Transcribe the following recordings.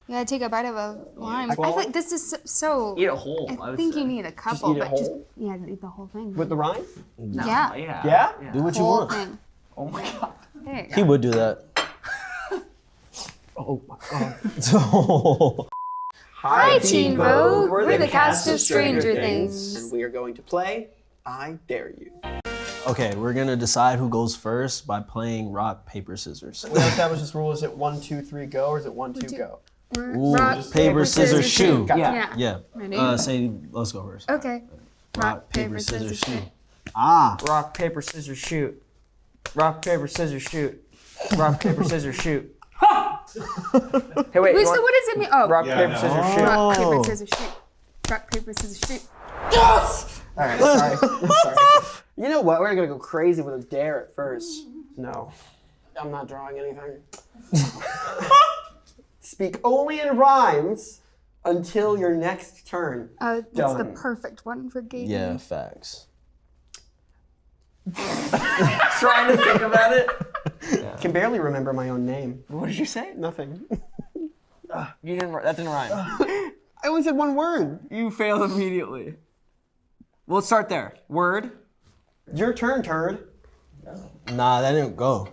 You gotta take a bite of a lime. Well, I think this is so. Eat it whole. I think you need a couple, eat it but whole? just eat the whole thing. With the rind? Yeah. Yeah? Do what you Whole want. thing. Oh my god. There you He go. would do that. Oh my god. Hi, Teen Vogue. We're the cast of Stranger Things. And we are going to play I Dare You. Okay, we're gonna decide who goes first by playing rock, paper, scissors. We established this rule. Is it 1, 2, 3, go, or is it 1, 2, go? Ooh, Rock, paper, scissors, shoot. Yeah. Yeah. Ready? Sadie, let's go first. Okay. Rock, paper, scissors, shoot. Ah. Rock, paper, scissors, shoot. Rock, paper, scissors, shoot. Rock, paper, scissors, shoot. Hey, wait. Wait, so what does it mean? Oh. Rock, paper, scissors, shoot. Rock, paper, scissors, shoot. Rock, paper, scissors, shoot. Yes! All right, sorry. Sorry. You know what? We're gonna go crazy with a dare at first. No, I'm not drawing anything. Speak only in rhymes until your next turn. That's the Done. perfect one for Gaten. Yeah, facts. Trying to think about it. Can barely remember my own name. What did you say? Nothing. That didn't rhyme. I only said one word. You failed immediately. Well, let's start there. Word. Your turn, turd. Nah, that didn't go.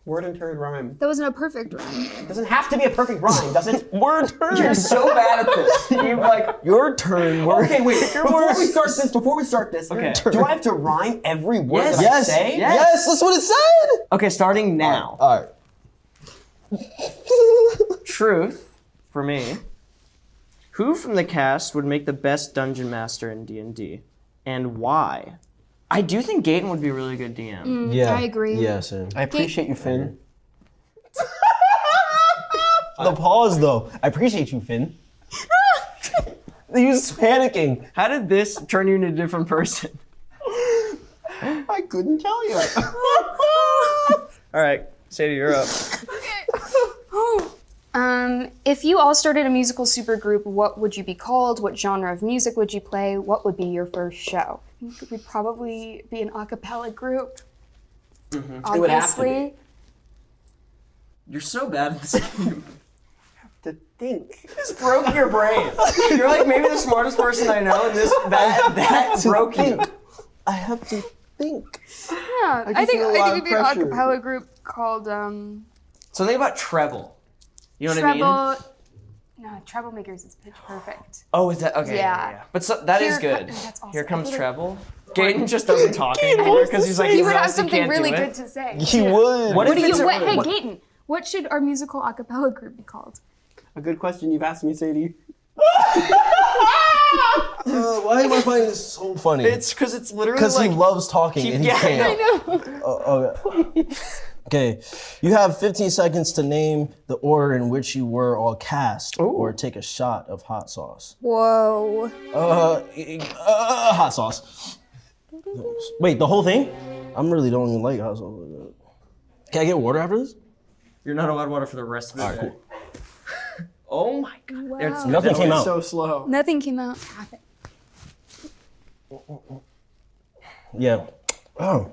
Word and turd rhyme. That wasn't a perfect rhyme. Doesn't have to be a perfect rhyme, does it? Word turn. You're so bad at this. You're like, Your turn. Word. Okay, wait. Before we start this, Okay. do I have to rhyme every word that I Yes. say? Yes. Yes, that's what it said. okay, starting now. All right. Truth, for me. Who from the cast would make the best dungeon master in D&D, and why? I do think Gaten would be a really good DM. Yeah. I agree. Yeah, same. I appreciate you, Finn. The pause though. I appreciate you, Finn. He was panicking. How did this turn you into a different person? I couldn't tell you. All right, Sadie, you're up. If you all started a musical supergroup, what would you be called? What genre of music would you play? What would be your first show? I think we'd probably be an a cappella group. Obviously. It would have to be. You're so bad at this. To think. This broke your brain. You're like maybe the smartest person I know, and that broke you. I have to think. Yeah, I can think feel a lot we'd of be an a pressure. cappella group called Something about treble. You know what I mean? Treble. No, Troublemakers is pitch perfect. Oh, is that okay? Yeah. But that is Here- good. that's awesome. Here comes I could've- treble. Gaten just doesn't talk anymore because he's like He he would have knows he something can't really do good it. to say. He would. What What if do it's you? a- What, hey, what- Gaten, what should our musical a cappella group be called? A good question you've asked me, Sadie. Why am I finding this so funny? It's because it's literally Because like he loves talking and he yeah, I can't. know. Okay. Okay. You have 15 seconds to name the order in which you were all cast, or take a shot of hot sauce. Whoa. Hot sauce. Wait, the whole thing? I'm really don't even like hot sauce. Can I get water after this? You're not allowed water for the rest of the day. Oh my god. Wow. It's- Nothing came out. So slow. Nothing came out. Yeah. Oh.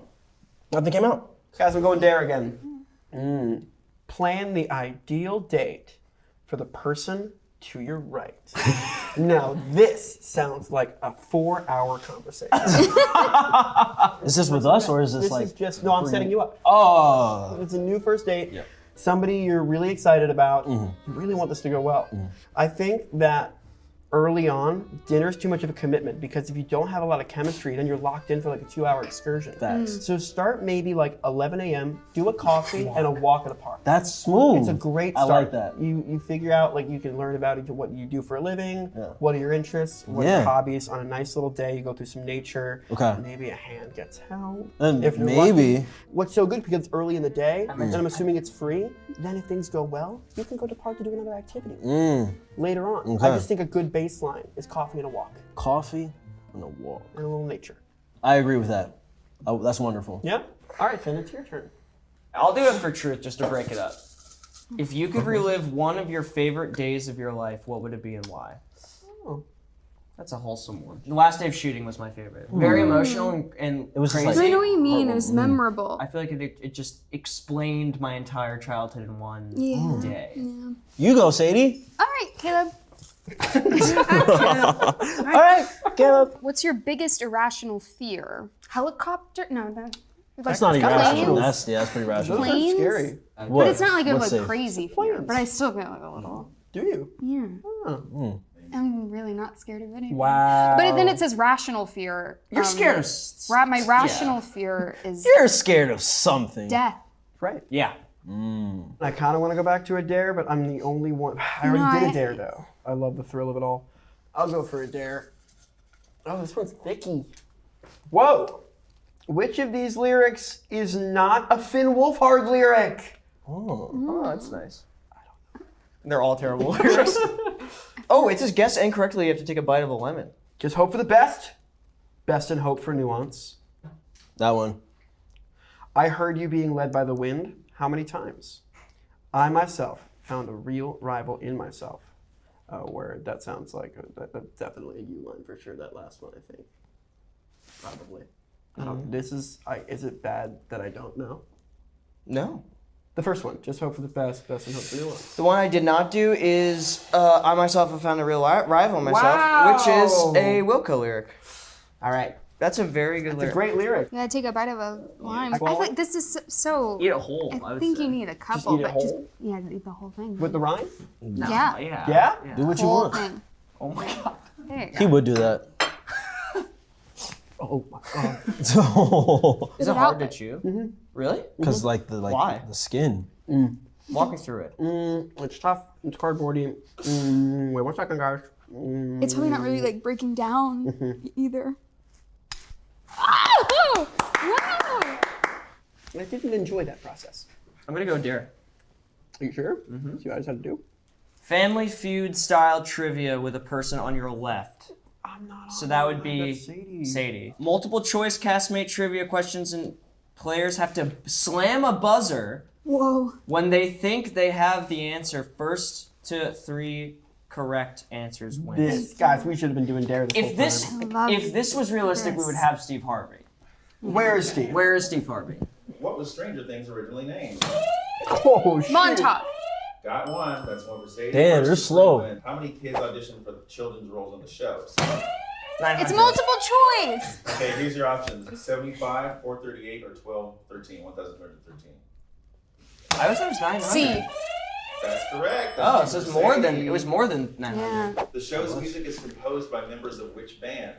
Nothing came out. Guys, I'm going dare again. Plan the ideal date for the person to your right. Now, this sounds like a 4-hour conversation. Is this with us or is this, This like? is just, no, I'm setting you up. Oh. It's a new first date. Somebody you're really excited about. You really want this to go well. I think that early on, dinner's too much of a commitment because if you don't have a lot of chemistry, then you're locked in for like a 2-hour excursion. Facts. So start maybe like 11 a.m., do a coffee and a walk in the park. That's smooth. It's a great I start. like that. You figure out, like, you can learn about what you do for a living, what are your interests, what are Yeah. your hobbies. On a nice little day, you go through some nature. Okay. Maybe a hand gets held. And If you're maybe. lucky. What's so good, because it's early in the day, and I'm assuming it's free, then if things go well, you can go to the park to do another activity later on. Okay. I just think a good baseline is coffee and a walk, Coffee and a walk. and a little nature. I agree with that. Oh, that's wonderful. Yeah? All right, Finn, it's your turn. I'll do it for truth just to break it up. If you could relive one of your favorite days of your life, what would it be and why? Oh. That's a wholesome one. The Last Day of Shooting was my favorite. Very emotional and It was just crazy. I know what you mean. It was memorable. I feel like it just explained my entire childhood in one day. Yeah. You go, Sadie. All right, Caleb. All right, Caleb. What's your biggest irrational fear? Helicopter? No. That's not irrational. That's pretty rational. That's Planes? scary. What? But it's not like a What's like, safe? crazy fear. But I still feel like a little. Do you? Yeah. Oh. I'm really not scared of anything. Wow. But then it says rational fear. You're scared of My rational fear is You're scared of something. death. Right. Yeah. I kind of want to go back to a dare, but I'm the only one. I already did a dare, though. I love the thrill of it all. I'll go for a dare. Oh, this one's thicky. Whoa. Which of these lyrics is not a Finn Wolfhard lyric? Oh, that's nice. They're all terrible lyrics. Oh, it says guess incorrectly, you have to take a bite of a lemon. Just hope for the best. Best and hope for nuance. That one. I heard you being led by the wind. How many times? I myself found a real rival in myself. Oh, word. That sounds like that's definitely a you line for sure. That last one, I think. Probably. I don't. This is. Is it bad that I don't know? No. The first one. Just hope for the best. Best and hope for nuance. The one I did not do is I myself have found a real rival in myself, Wow. which is a Wilco lyric. All right. That's a very good It's lyric. a great lyric. You gotta take a bite of a lime. I Well- feel like this is so. Eat a whole, I I would think say. you need a couple, eat it but just whole? eat the whole thing. With the rhyme? yeah. Yeah. Yeah? Do what you Whole want. thing. Oh my god. There you go. He would do that. Oh my god. Is Get it it hard out to chew? Really? Because Why? the skin. Walk me through it. It's tough. It's cardboardy. Wait 1 second, guys. It's probably not really like breaking down either. Oh! Wow! I didn't enjoy that process. I'm gonna go dare. Are you sure? See what I just had to do? Family Feud style trivia with a person on your left. I'm not. So that would be That's Sadie. Sadie. Multiple choice castmate trivia questions, and players have to slam a buzzer Whoa. when they think they have the answer. First to 3 correct answers wins. Guys, we should have been doing dare this If whole this time. love if this was realistic, we this. would have Steve Harvey. Where is Steve? Where is Steve Harvey? What was Stranger Things originally named? Oh shit. Montauk. Got one. That's one for Sadie. Damn, First you're to slow. win. How many kids auditioned for the children's roles on the show? It's multiple choice. Okay, here's your options: 75, 438, or 1213. 1,213. I always thought it was 900. C. That's correct. Oh, That's so one it's for more than Sadie. it was more than 900. Yeah. The show's music is composed by members of which band?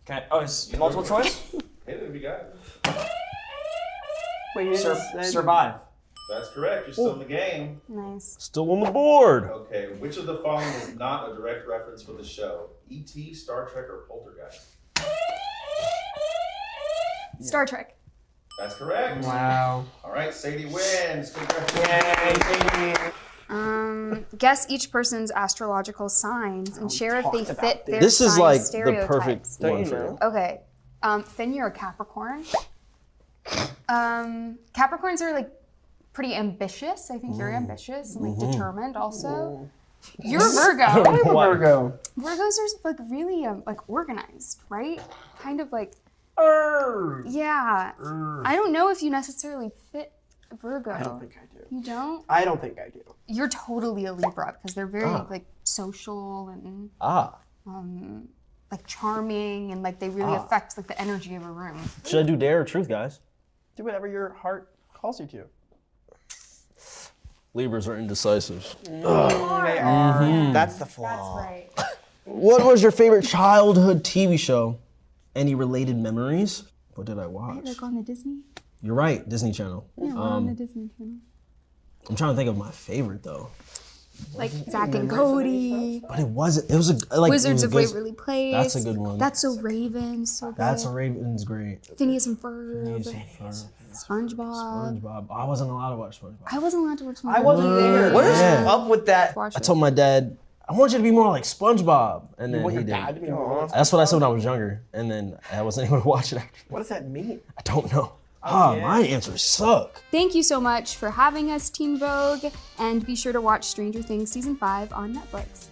Okay. Oh, it's multiple choice. Hey, there we go. Wait, Survive. That's correct. You're still in the game. Nice. Still on the board. Okay, which of the following is not a direct reference for the show? E.T., Star Trek, or Poltergeist? Star Trek. That's correct. Wow. All right, Sadie wins. Congratulations. Guess each person's astrological signs and share if they talked fit about their This is sign like the stereotypes. perfect one you for know? you. Okay. Finn, you're a Capricorn. Capricorns are like pretty ambitious. I think you're ambitious and like determined also. You're a Virgo. Virgo. Virgos are like really like organized, right? Kind of like yeah. I don't know if you necessarily fit Virgo. I don't think I do. You don't? I don't think I do. You're totally a Libra because they're very like social and like charming and like they really affect like the energy of a room. Should I do dare or truth, guys? Do whatever your heart calls you to. Libras are indecisive. They are. That's the flaw. Right. What was your favorite childhood TV show? Any related memories? What did I watch? Like on the Disney? You're right, Disney Channel. Yeah, we're on the Disney Channel. I'm trying to think of my favorite though. Like Zack and Cody, But it wasn't. It was a like. Wizards it of was good. Waverly Place. That's a good one. That's So Raven, so good. That's a Raven's great. Phineas and Ferb. SpongeBob. SpongeBob. I wasn't allowed to watch SpongeBob. I wasn't allowed to watch SpongeBob. I wasn't there. What is Yeah. up with that? Watch I it. told my dad, I want you to be more like SpongeBob, and then Want he your did. dad to be more- That's what I said when I was younger, and then I wasn't able to watch it after. What does that mean? I don't know. yeah. My answers suck. Thank you so much for having us, Teen Vogue, and be sure to watch Stranger Things Season 5 on Netflix.